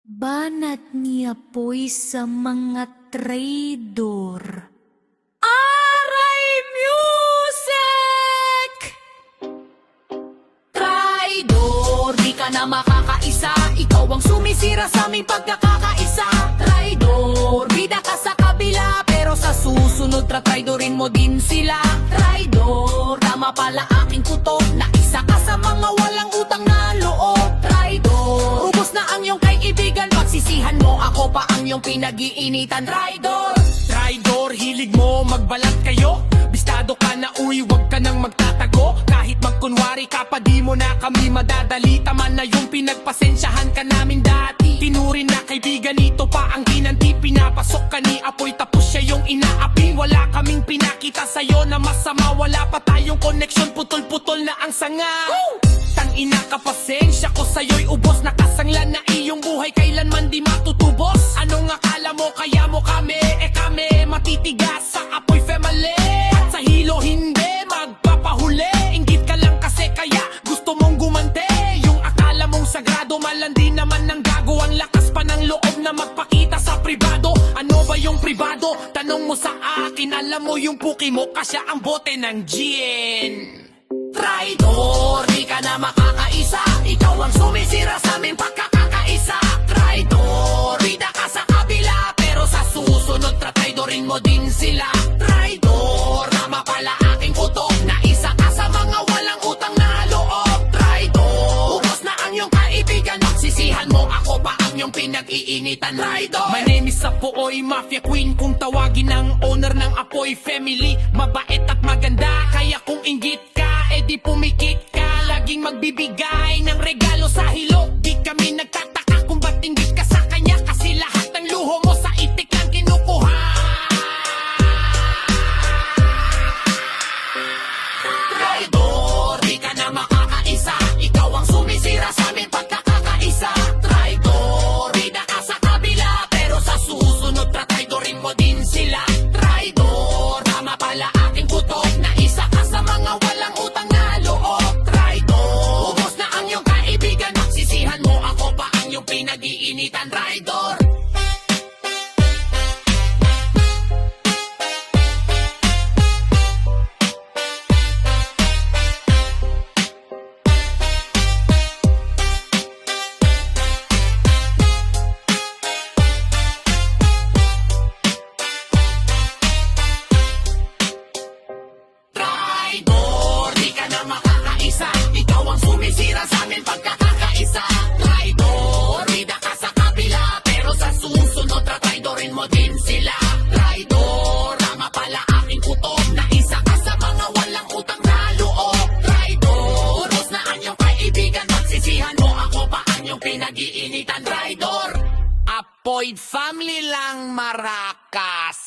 Banat niya po'y sa mga traidor. Aray music! Traidor, di ka na makakaisa. Ikaw ang sumisira sa aming pagkakakaisa. Traidor, bida ka sa kabila, pero sa susunod traidorin mo din sila. Traidor, tama pala aking kutob, na isa ka sa mga walang utang na loob. Traidor, ubos na ang iyong kaibigan, pagsisihan mo, ako pa ang iyong pinag-iinitan. Traidor, Traidor, hilig mo magbalat kayo. Bistado ka na uy, wag ka nang magtatago. Kahit magkunwari ka pa, di mo na kami madadali. Tama na yung pinagpasensyahan ka namin dati. Tinurin na kaibigan, ito pa ang ginanti. Pinapasok ka ni Apoy, tapos siya yung inaapi. Wala kaming pinakita sa'yo na masama. Wala pa tayong koneksyon, putol-putol na ang sanga. Tangina ka, pasensya ko sa'yo'y ubos. Nakasangla na iyong buhay, kailanman di matutubos. Anong akala mo, kaya mo kami? Kami matitigas sa Apoy family. At sa hilo hindi magpapahuli. Inggit ka lang kasi kaya gusto mong gumante. Yung akala mong sagrado, malandi naman ng gago. Ang lakas pa ng loob na magpakita sa pribado. Ano ba yung pribado? Tanong mo sa akin. Alam mo yung puki mo, kasya ang bote ng gin. traidor, di ka na makakaisa. Ikaw ang sumisira sa aming pagkakakaisa. Traidor, bida ka sa kabila, pero sa susunod traidorin mo din sila. Traidor, tama pala aking kutob, na isa ka sa mga walang utang na loob. Traidor, ubos na ang iyong kaibigan, magsisihan mo, ako pa ang iyong pinag-iinitan. Traidor, My name is Apoy, Mafia Queen. Kung tawagin ng owner ng Apoy family, mabait at maganda, kaya kung inggit ka, di pumikit ka. Laging magbibigay ng regalo sa hilo. Di kami nagtataka kung ba't inggit ka sa kanya, kasi lahat ng luho mo sa itik lang kinukuha. traidor, di ka na makakaisa. Ikaw ang sumisira sa aming pagkakakaisa. Traidor, bida ka sa kabila, pero sa susunod traidorin mo din sila. Traidor, tama pala aking kutob, na isa ka sa mga walang utang na loob. Traidor, ubos na ang iyong kaibigan, magsisihan mo, ako pa ang iyong pinag-iinitan. Traidor, traidor, di ka na makakaisa. Ikaw ang sumisira sa aming pagkakakaisa. Traidor, bida ka sa kabila, pero sa susunod traidorin mo din sila. Traidor, tama pala aking kutob, na isa ka sa mga walang utang na loob. Traidor, ubos na ang iyong kaibigan, magsisihan mo, ako pa ang iyong pinag-iinitan. Traidor, Apoy family lang, Marakas.